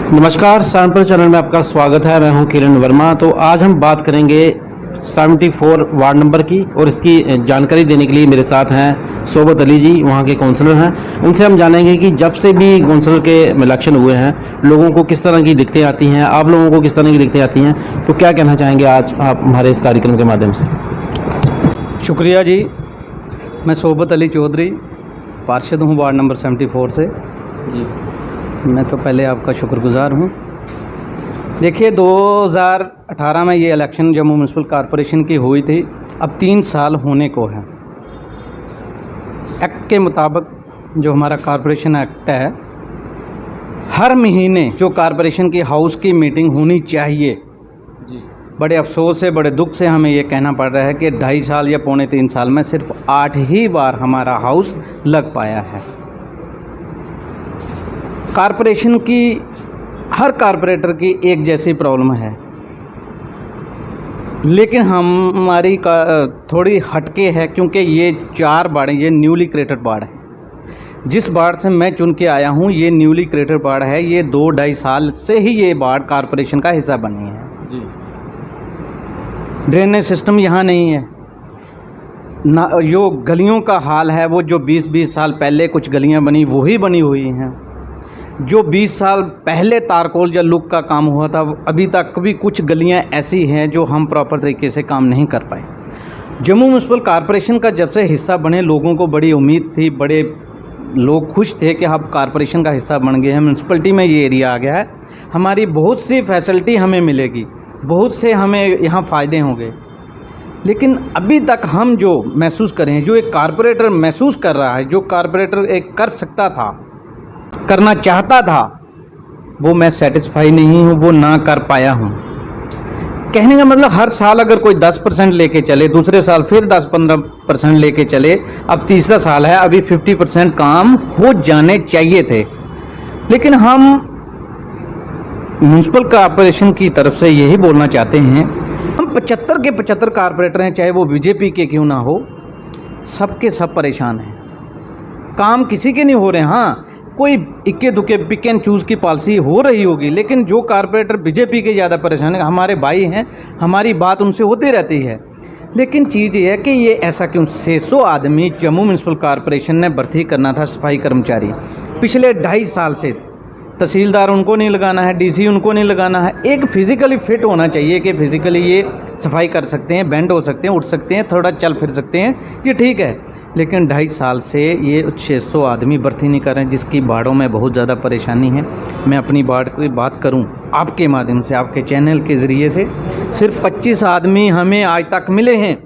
नमस्कार, sample channel में आपका स्वागत है। मैं हूं किरण वर्मा। तो आज हम बात करेंगे 74 वार्ड नंबर की, और इसकी जानकारी देने के लिए मेरे साथ हैं सोबत अली जी, वहां के काउंसलर हैं। उनसे हम जानेंगे कि जब से भी काउंसलर के इलेक्शन हुए हैं, लोगों को किस तरह की दिक्कतें आती हैं, आप लोगों को किस तरह की दिक्कतें आती हैं। तो क्या कहना चाहेंगे आज आप हमारे इस कार्यक्रम के माध्यम से? शुक्रिया जी। मैं सोबत अली चौधरी, पार्षद हूँ वार्ड नंबर 74 से जी। मैं तो पहले आपका शुक्रगुजार हूँ। देखिए, 2018 में ये इलेक्शन जम्मू म्यूनसिपल कॉरपोरेशन की हुई थी। अब 3 साल होने को है। एक्ट के मुताबिक जो हमारा कॉरपोरेशन एक्ट है, हर महीने जो कॉरपोरेशन की हाउस की मीटिंग होनी चाहिए जी। बड़े अफसोस से, बड़े दुख से हमें ये कहना पड़ रहा है कि 2.5 साल या पौने 3 साल में सिर्फ 8 ही बार हमारा हाउस लग पाया है। कॉरपोरेशन की, हर कॉरपोरेटर की एक जैसी प्रॉब्लम है, लेकिन हमारी थोड़ी हटके है, क्योंकि ये 4 वार्ड, ये न्यूली क्रिएटेड वार्ड है। जिस वार्ड से मैं चुन के आया हूँ, ये न्यूली क्रिएटेड वार्ड है। ये 2-2.5 साल से ही ये वार्ड कॉरपोरेशन का हिस्सा बनी है जी। ड्रेनेज सिस्टम यहाँ नहीं है ना। जो गलियों का हाल है, वो जो 20-20 साल पहले कुछ गलियाँ बनी, वही बनी हुई हैं। जो 20 साल पहले तारकोल या लुक का काम हुआ था, अभी तक भी कुछ गलियां ऐसी हैं जो हम प्रॉपर तरीके से काम नहीं कर पाए। जम्मू म्यूनसिपल कॉरपोरेशन का जब से हिस्सा बने, लोगों को बड़ी उम्मीद थी, बड़े लोग खुश थे कि हम कॉरपोरेशन का हिस्सा बन गए हैं, म्यूनसिपलिटी में ये एरिया आ गया है, हमारी बहुत सी फैसिलिटी हमें मिलेगी, बहुत से हमें यहाँ फ़ायदे होंगे। लेकिन अभी तक हम जो महसूस करें, जो एक कॉरपोरेटर महसूस कर रहा है, जो कॉरपोरेटर एक कर सकता था, करना चाहता था, वो मैं सेटिस्फाई नहीं हूँ, वो ना कर पाया हूँ। कहने का मतलब, हर साल अगर कोई 10% लेके चले, दूसरे साल फिर 10-15% लेके चले, अब तीसरा साल है, अभी 50% काम हो जाने चाहिए थे। लेकिन हम म्यूनसिपल कॉरपोरेशन की तरफ से यही बोलना चाहते हैं, हम 75 के 75 कॉरपोरेटर हैं, चाहे वो बीजेपी के क्यों ना हो, सबके सब परेशान हैं। काम किसी के नहीं हो रहे। हाँ, कोई इक्के दुक्के पिक एंड चूज़ की पॉलिसी हो रही होगी, लेकिन जो कॉरपोरेटर बीजेपी के ज़्यादा परेशान है, हमारे भाई हैं, हमारी बात उनसे होती रहती है। लेकिन चीज़ ये है कि ये ऐसा क्यों 600 आदमी जम्मू म्यूनसिपल कॉरपोरेशन ने भर्ती करना था, सफाई कर्मचारी, पिछले 2.5 साल से। तहसीलदार उनको नहीं लगाना है, डीसी उनको नहीं लगाना है। एक फिज़िकली फिट होना चाहिए कि फिज़िकली ये सफाई कर सकते हैं, बेंड हो सकते हैं, उठ सकते हैं, थोड़ा चल फिर सकते हैं, ये ठीक है। लेकिन 2.5 साल से ये 600 आदमी भर्ती नहीं कर रहे हैं, जिसकी वार्डों में बहुत ज़्यादा परेशानी है। मैं अपनी वार्ड की बात करूं आपके माध्यम से, आपके चैनल के ज़रिए से, सिर्फ 25 आदमी हमें आज तक मिले हैं।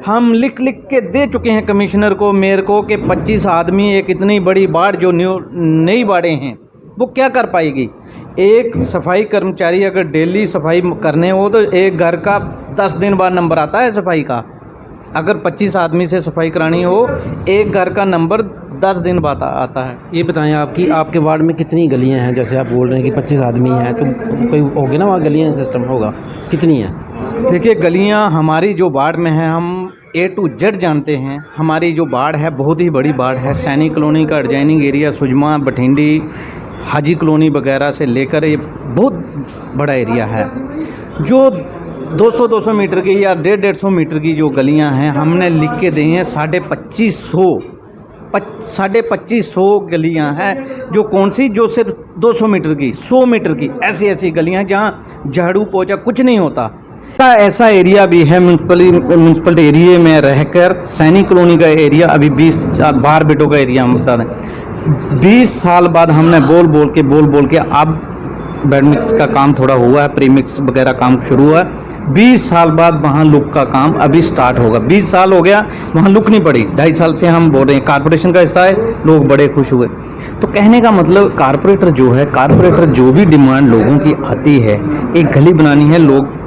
हम लिख के दे चुके हैं कमिश्नर को, मेयर को, कि 25 आदमी एक इतनी बड़ी वार्ड जो नई वार्डें हैं, वो क्या कर पाएगी। एक सफाई कर्मचारी अगर डेली सफाई करने हो, तो एक घर का 10 दिन बाद नंबर आता है सफाई का। अगर 25 आदमी से सफाई करानी हो, एक घर का नंबर 10 दिन बाद आता है। ये बताएं आपकी, आपके वार्ड में कितनी गलियां हैं? जैसे आप बोल रहे हैं कि 25 आदमी हैं, तो कोई होगी ना वहाँ गलियां सिस्टम होगा, कितनी हैं? देखिए, गलियां हमारी जो वार्ड में हैं, हम A to Z जानते हैं। हमारी जो वार्ड है, बहुत ही बड़ी वार्ड है। सैनिक कॉलोनी का एडजॉइनिंग एरिया, सुजमा, बठिंडी, हाजी कॉलोनी वगैरह से लेकर ये बहुत बड़ा एरिया है। जो 200-200 मीटर की या 150-150 मीटर की जो गलियां हैं, हमने लिख के दी हैं। 2500 गलियां हैं। जो कौन सी, जो सिर्फ 200 मीटर की, 100 मीटर की, ऐसी ऐसी गलियां जहां झाड़ू पोछा कुछ नहीं होता। ऐसा एरिया भी है म्यूनसिपल एरिया में रहकर। सैनिक कॉलोनी का एरिया अभी 20 साल, 12 बेटों का एरिया हम बता दें, 20 साल बाद हमने बोल के अब बेड मिक्स का काम थोड़ा हुआ है, प्री मिक्स वगैरह काम शुरू हुआ है। 20 साल बाद वहाँ लुक का काम अभी स्टार्ट होगा। 20 साल हो गया, वहाँ लुक नहीं पड़ी। 2.5 साल से हम बोल रहे हैं, कॉरपोरेशन का हिस्सा है, लोग बड़े खुश हुए। तो कहने का मतलब, कॉरपोरेटर जो है, कॉरपोरेटर जो भी डिमांड लोगों की आती है, एक गली बनानी है, लोग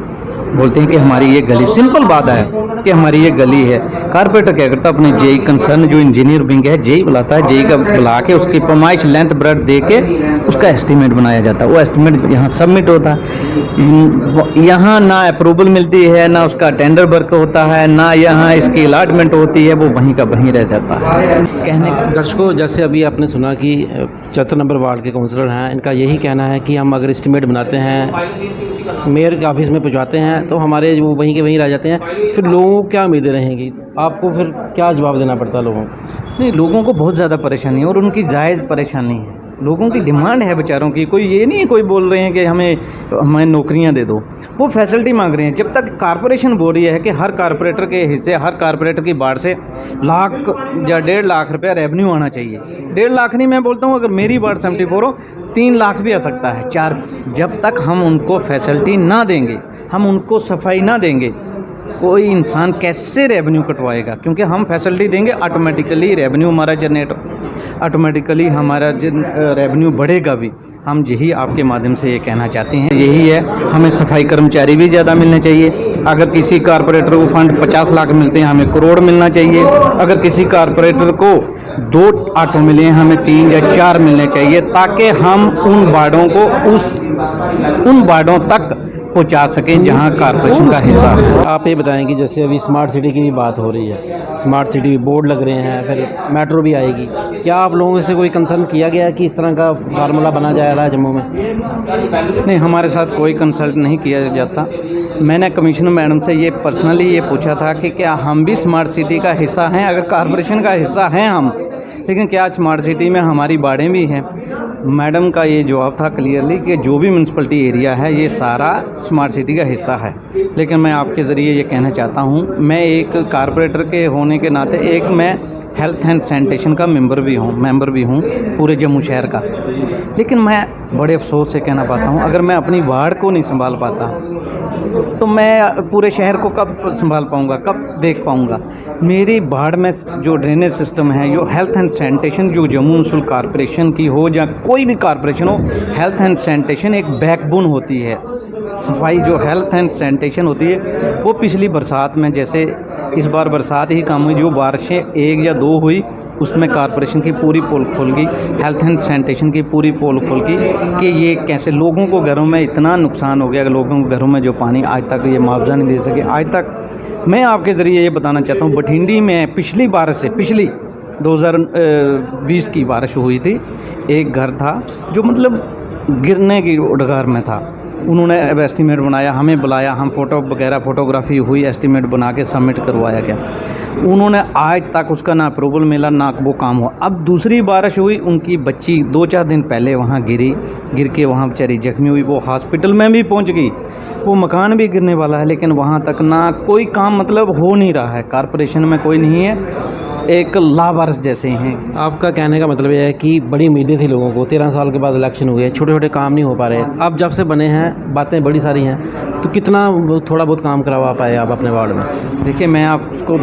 बोलते हैं कि हमारी ये गली, सिंपल बात है, कि हमारी ये गली है। कारपोरेटर क्या करता है, अपने जेई कंसर्न जो इंजीनियर विंग है जेई बुलाता है, जेई का बुला के उसकी पैमाइश लेंथ ब्रेथ दे के उसका एस्टीमेट बनाया जाता है। वो एस्टीमेट यहाँ सबमिट होता है। यहाँ ना अप्रूवल मिलती है, ना उसका टेंडर वर्क होता है, ना यहाँ इसकी अलाटमेंट होती है, वो वहीं का वहीं रह जाता है। कहने दर्शकों, जैसे अभी आपने सुना कि 74 नंबर वार्ड के काउंसलर हैं, इनका यही कहना है कि हम अगर एस्टीमेट बनाते हैं, मेयर के ऑफिस में पहुंचाते हैं, तो हमारे वो वहीं के वहीं रह जाते हैं। फिर लोगों को क्या उम्मीदें रहेंगी? आपको फिर क्या जवाब देना पड़ता है लोगों को? नहीं, लोगों को बहुत ज़्यादा परेशानी है और उनकी जायज़ परेशानी है। लोगों की डिमांड है बेचारों की। कोई ये नहीं है कोई बोल रहे हैं कि हमें नौकरियां दे दो, वो फैसिलिटी मांग रहे हैं। जब तक कारपोरेशन बोल रही है कि हर कारपोरेटर के हिस्से, हर कारपोरेटर की बाढ़ से लाख या 1.5 लाख रुपया रेवेन्यू आना चाहिए। 1.5 लाख नहीं, मैं बोलता हूँ अगर मेरी बाढ़ 74 हो 3 लाख भी आ सकता है, 4। जब तक हम उनको फैसिलिटी ना देंगे, हम उनको सफाई ना देंगे, कोई इंसान कैसे रेवेन्यू कटवाएगा? क्योंकि हम फैसिलिटी देंगे, ऑटोमेटिकली रेवेन्यू हमारा जनरेट, ऑटोमेटिकली हमारा रेवेन्यू बढ़ेगा भी। हम यही आपके माध्यम से ये कहना चाहते हैं, यही है, हमें सफाई कर्मचारी भी ज़्यादा मिलने चाहिए। अगर किसी कारपोरेटर को फंड 50 लाख मिलते हैं, हमें करोड़ मिलना चाहिए। अगर किसी कारपोरेटर को 2 ऑटो मिले हैं, हमें 3 या 4 मिलने चाहिए, ताकि हम उन वार्डों तक पहुंचा सकें जहां कारपोरेशन का हिस्सा है। आप ये बताएं कि जैसे अभी स्मार्ट सिटी की भी बात हो रही है, स्मार्ट सिटी बोर्ड लग रहे हैं, फिर मेट्रो भी आएगी, क्या आप लोगों से कोई कंसर्न किया गया कि इस तरह का फार्मूला बना जा रहा है जम्मू में? नहीं, हमारे साथ कोई कंसल्ट नहीं किया जाता। मैंने कमिश्नर मैडम से ये पर्सनली ये पूछा था कि क्या हम भी स्मार्ट सिटी का हिस्सा हैं? अगर कारपोरेशन का हिस्सा हैं हम, लेकिन क्या स्मार्ट सिटी में हमारी बाड़ें भी हैं? मैडम का ये जवाब था क्लियरली कि जो भी म्यूनसिपलिटी एरिया है ये सारा स्मार्ट सिटी का हिस्सा है। लेकिन मैं आपके ज़रिए ये कहना चाहता हूँ, मैं एक कारपोरेटर के होने के नाते एक मैं हेल्थ एंड सैनिटेशन का मेंबर भी हूँ पूरे जम्मू शहर का। लेकिन मैं बड़े अफसोस से कहना पाता हूँ, अगर मैं अपनी वार्ड को नहीं संभाल पाता तो मैं पूरे शहर को कब संभाल पाऊंगा, कब देख पाऊंगा? मेरी बाढ़ में जो ड्रेनेज सिस्टम है, जो हेल्थ एंड सैनिटेशन, जो जम्मू म्यूनसिपल कॉरपोरेशन की हो या कोई भी कॉरपोरेशन हो, हेल्थ एंड सैनिटेशन एक बैकबोन होती है। सफाई जो हेल्थ एंड सैनिटेशन होती है वो पिछली बरसात में, जैसे इस बार बरसात ही कम हुई, जो बारिशें 1 या 2 हुई उसमें कॉरपोरेशन की पूरी पोल खोल गई, हेल्थ एंड सैनिटेशन की पूरी पोल खोल गई कि ये कैसे लोगों को घरों में इतना नुकसान हो गया कि लोगों को घरों में जो पानी आज तक ये मुआवजा नहीं दे सके। आज तक मैं आपके ज़रिए ये बताना चाहता हूँ, बठिंडी में पिछली 2020 की बारिश हुई थी, एक घर था जो मतलब गिरने की उड़गार में था। उन्होंने अब एस्टीमेट बनाया, हमें बुलाया, हम फोटोग्राफी हुई, एस्टीमेट बना के सबमिट करवाया गया। उन्होंने आज तक उसका ना अप्रूवल मिला, ना वो काम हुआ। अब दूसरी बारिश हुई, उनकी बच्ची 2-4 दिन पहले वहाँ गिर के वहाँ बेचारी जख्मी हुई, वो हॉस्पिटल में भी पहुँच गई, वो मकान भी गिरने वाला है, लेकिन वहाँ तक ना कोई काम मतलब हो नहीं रहा है। कॉरपोरेशन में कोई नहीं है, एक लावारिस जैसे हैं। आपका कहने का मतलब यह है कि बड़ी उम्मीदें थी लोगों को, 13 साल के बाद इलेक्शन हुए, छोटे छोटे काम नहीं हो पा रहे। अब जब से बने हैं, बातें बड़ी सारी हैं, तो कितना थोड़ा बहुत काम करवा पाए आप अपने वार्ड में? देखिए, मैं आपको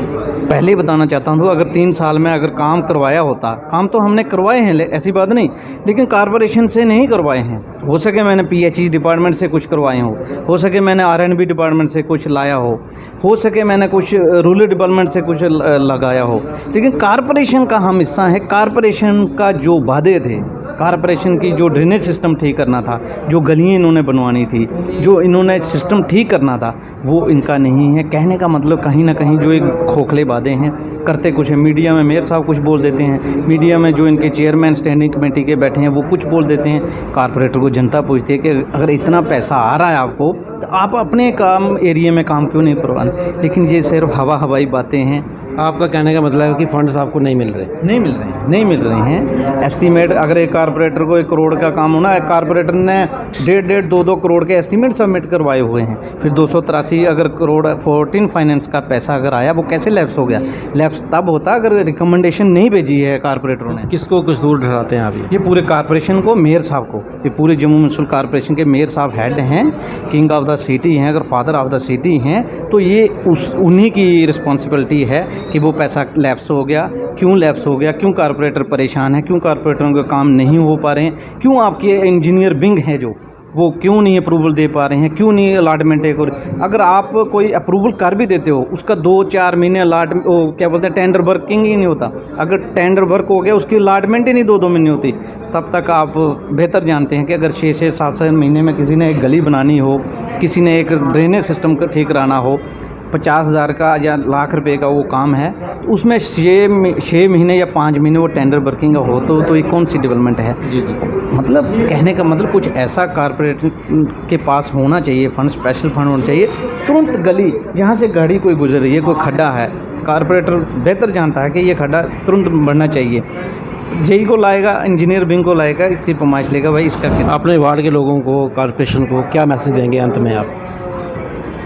पहले ही बताना चाहता हूँ, अगर 3 साल में अगर काम करवाया होता, काम तो हमने करवाए हैं, ऐसी बात नहीं, लेकिन कॉरपोरेशन से नहीं करवाए हैं। हो सके मैंने PHE डिपार्टमेंट से कुछ करवाए हो सके मैंने R&B डिपार्टमेंट से कुछ लाया हो सके मैंने कुछ रूरल डेवलपमेंट से कुछ लगाया हो, लेकिन कॉरपोरेशन का हम हिस्सा है। कॉरपोरेशन का जो वादे थे, कॉरपोरेशन की जो ड्रेनेज सिस्टम ठीक करना था, जो गलियाँ इन्होंने बनवानी थी, जो इन्होंने सिस्टम ठीक करना था, वो इनका नहीं है। कहने का मतलब कहीं ना कहीं जो एक खोखले वादे हैं, करते कुछ है। मीडिया में मेयर साहब कुछ बोल देते हैं, मीडिया में जो इनके चेयरमैन स्टैंडिंग कमेटी के बैठे हैं वो कुछ बोल देते हैं। कॉरपोरेटर को जनता पूछती है कि अगर इतना पैसा आ रहा है आपको, तो आप अपने काम एरिया में काम क्यों नहीं करवाना? लेकिन ये सिर्फ हवाई बातें हैं। आपका कहने का मतलब है कि फंड्स आपको नहीं मिल रहे हैं। एस्टीमेट अगर एक कारपोरेटर को 1 करोड़ का काम होना है, कारपोरेटर ने 1.5 2 करोड़ के एस्टीमेट सबमिट करवाए हुए हैं। फिर 283 अगर करोड़ 14 फाइनेंस का पैसा अगर आया, वो कैसे लैप्स हो गया? लैप्स तब होता अगर रिकमेंडेशन नहीं भेजी है कारपोरेटरों ने। किसको कसूर ठहराते हैं आप? ये पूरे कारपोरेशन को, मेयर साहब को, ये पूरे जम्मू म्यूनसिपल कॉरपोरेशन के मेयर साहब हेड हैं, किंग ऑफ द सिटी हैं, अगर फादर ऑफ द सिटी हैं, तो ये उन्हीं की रिस्पॉन्सिबिलिटी है कि वो पैसा लैप्स हो गया, क्यों लैप्स हो गया, क्यों कारपोरेटर परेशान है, क्यों कारपोरेटरों के काम नहीं हो पा रहे हैं, क्यों आपके इंजीनियर विंग है जो वो क्यों नहीं अप्रूवल दे पा रहे हैं, क्यों नहीं अलॉटमेंट है। अगर आप कोई अप्रूवल कर भी देते हो, उसका 2-4 महीने क्या बोलते हैं, टेंडर वर्किंग ही नहीं होता। अगर टेंडर वर्क हो गया, उसकी अलॉटमेंट ही नहीं 2-2 महीने होती, तब तक आप बेहतर जानते हैं कि अगर 6-6, 7-7 महीने में किसी ने एक गली बनानी हो, किसी ने एक ड्रेनेज सिस्टम का ठीक कराना हो, 50,000 का या लाख रुपए का वो काम है, तो उसमें 6 महीने या 5 महीने वो टेंडर वर्किंग हो, तो ये कौन सी डेवलपमेंट है। मतलब कहने का मतलब कुछ ऐसा कारपोरेट के पास होना चाहिए, फंड, स्पेशल फंड होना चाहिए। तुरंत गली जहाँ से गाड़ी कोई गुजर रही है, कोई खड्डा है, कारपोरेटर बेहतर जानता है कि ये खड्डा तुरंत बढ़ना चाहिए, जेई को लाएगा, इंजीनियर विंग को लाएगा, इसकी फरमाइश लेगा, भाई इसका क्या। अपने वार्ड के लोगों को, कॉरपोरेशन को क्या मैसेज देंगे अंत में आप?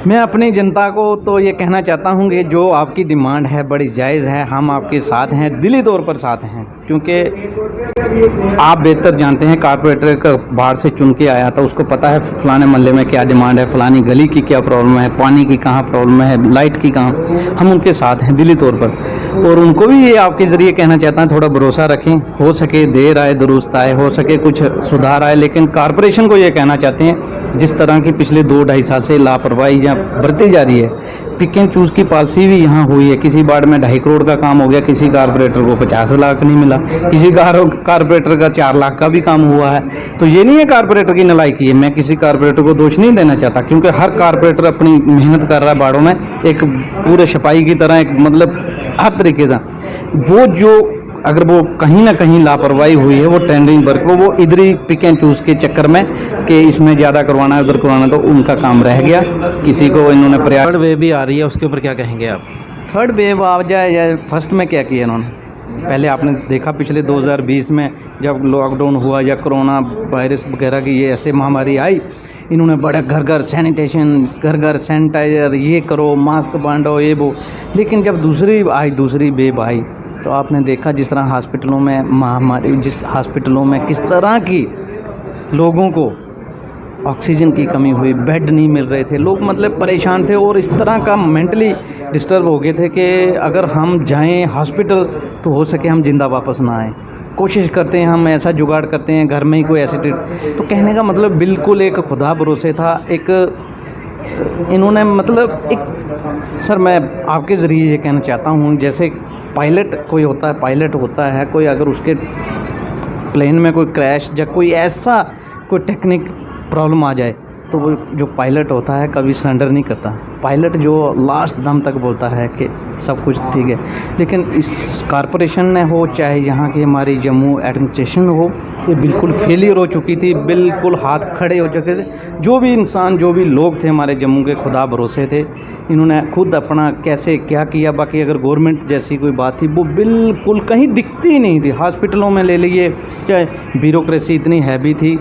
मैं अपनी जनता को तो ये कहना चाहता हूँ कि जो आपकी डिमांड है बड़ी जायज़ है, हम आपके साथ हैं, दिली तौर पर साथ हैं, क्योंकि आप बेहतर जानते हैं। कारपोरेटर का बाहर से चुन के आया था, उसको पता है फलाने मोहल्ले में क्या डिमांड है, फलानी गली की क्या प्रॉब्लम है, पानी की कहाँ प्रॉब्लम है, लाइट की कहाँ। हम उनके साथ हैं दिली तौर पर, और उनको भी ये आपके ज़रिए कहना चाहता है, थोड़ा भरोसा रखें, हो सके देर आए दुरुस्त आए, हो सके कुछ सुधार आए। लेकिन कारपोरेशन को ये कहना चाहते हैं, जिस तरह की पिछले 2-2.5 साल से लापरवाही यहाँ बरती जा रही है, पिक एंड चूज़ की पॉलिसी भी यहाँ हुई है। किसी वार्ड में 2.5 करोड़ का काम हो गया, किसी कारपोरेटर को 50 लाख नहीं मिला, किसी कारपोरेटर का 4 लाख का भी काम हुआ है। तो ये नहीं है कारपोरेटर की नलायकी है, मैं किसी कारपोरेटर को दोष नहीं देना चाहता, क्योंकि हर कारपोरेटर अपनी मेहनत कर रहा है वार्डों में, एक पूरे सिपाही की तरह, एक मतलब हर तरीके से। वो जो अगर वो कहीं ना कहीं लापरवाही हुई है, वो टेंडरिंग वर्क को वो इधर ही पिक एंड चूज़ के चक्कर में कि इसमें ज़्यादा करवाना है, उधर करवाना, तो उनका काम रह गया। किसी को इन्होंने थर्ड वेव भी आ रही है, उसके ऊपर क्या कहेंगे आप? थर्ड वेव आ जाए या फर्स्ट में क्या किया इन्होंने? पहले आपने देखा पिछले 2020 में जब लॉकडाउन हुआ या कोरोना वायरस वगैरह की ये ऐसे महामारी आई, इन्होंने बड़े घर घर सैनिटेशन, घर घर सैनिटाइज़र, ये करो, मास्क बांटो, ये वो। लेकिन जब दूसरी वेव आई, तो आपने देखा जिस तरह हॉस्पिटलों में महामारी, जिस हॉस्पिटलों में किस तरह की लोगों को ऑक्सीजन की कमी हुई, बेड नहीं मिल रहे थे, लोग मतलब परेशान थे, और इस तरह का मेंटली डिस्टर्ब हो गए थे कि अगर हम जाएं हॉस्पिटल तो हो सके हम जिंदा वापस ना आएँ। कोशिश करते हैं, हम ऐसा जुगाड़ करते हैं, घर में ही कोई ऐसे। तो कहने का मतलब बिल्कुल एक खुदा भरोसे था, एक इन्होंने मतलब एक। सर मैं आपके ज़रिए ये कहना चाहता हूँ, जैसे पायलट होता है कोई, अगर उसके प्लेन में कोई क्रैश या कोई ऐसा कोई टेक्निक प्रॉब्लम आ जाए, तो वो जो पायलट होता है कभी सरेंडर नहीं करता। पायलट जो लास्ट दम तक बोलता है कि सब कुछ ठीक है। लेकिन इस कारपोरेशन ने हो, चाहे यहाँ की हमारी जम्मू एडमिनिस्ट्रेशन हो, ये बिल्कुल फेलियर हो चुकी थी, बिल्कुल हाथ खड़े हो चुके थे। जो भी इंसान, जो भी लोग थे हमारे जम्मू के, खुदा भरोसे थे, इन्होंने खुद अपना कैसे क्या किया। बाकी अगर गवर्नमेंट जैसी कोई बात थी, वो बिल्कुल कहीं दिखती ही नहीं थी। हॉस्पिटलों में ले लीजिए, चाहे ब्यूरोक्रेसी इतनी हैवी थी।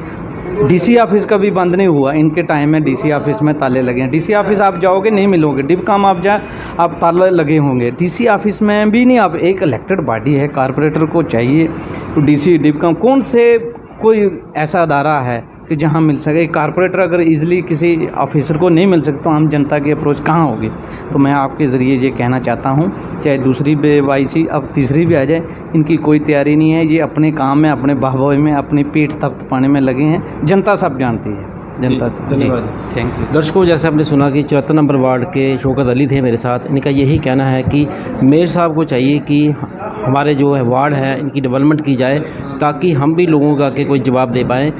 डीसी ऑफिस का भी बंद नहीं हुआ इनके टाइम में, डीसी ऑफिस में ताले लगे हैं। डीसी ऑफिस आप जाओगे नहीं मिलोगे, डिबकाम आप जाए आप ताले लगे होंगे। डीसी ऑफिस में भी नहीं, आप एक इलेक्टेड बॉडी है, कारपोरेटर को चाहिए तो डीसी डिबकाम कौन से कोई ऐसा अदारा है कि जहां मिल सके। कारपोरेटर अगर इजीली किसी ऑफिसर को नहीं मिल सकता, तो आम जनता की अप्रोच कहाँ होगी। तो मैं आपके ज़रिए ये कहना चाहता हूँ, चाहे दूसरी वेव आई थी, अब तीसरी भी आ जाए, इनकी कोई तैयारी नहीं है। ये अपने काम में, अपने बाहवाही में, अपनी पीठ तख्त पाने में लगे हैं। जनता सब जानती है, जनता से। जी थैंक यू। दर्शकों, जैसे आपने सुना कि 74 नंबर वार्ड के शौकत अली थे मेरे साथ। इनका यही कहना है कि मेयर साहब को चाहिए कि हमारे जो है वार्ड है, इनकी डेवलपमेंट की जाए, ताकि हम भी लोगों का के कोई जवाब दे पाएँ।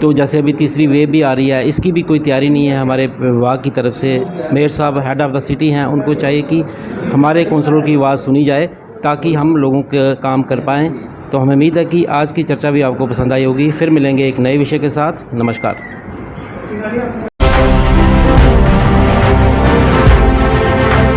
तो जैसे अभी तीसरी वेव भी आ रही है, इसकी भी कोई तैयारी नहीं है हमारे विभाग की तरफ से। मेयर साहब हेड ऑफ़ द सिटी हैं, उनको चाहिए कि हमारे काउंसलर की आवाज़ सुनी जाए, ताकि हम लोगों के काम कर पाएँ। तो हमें उम्मीद है कि आज की चर्चा भी आपको पसंद आई होगी। फिर मिलेंगे एक नए विषय के साथ। नमस्कार।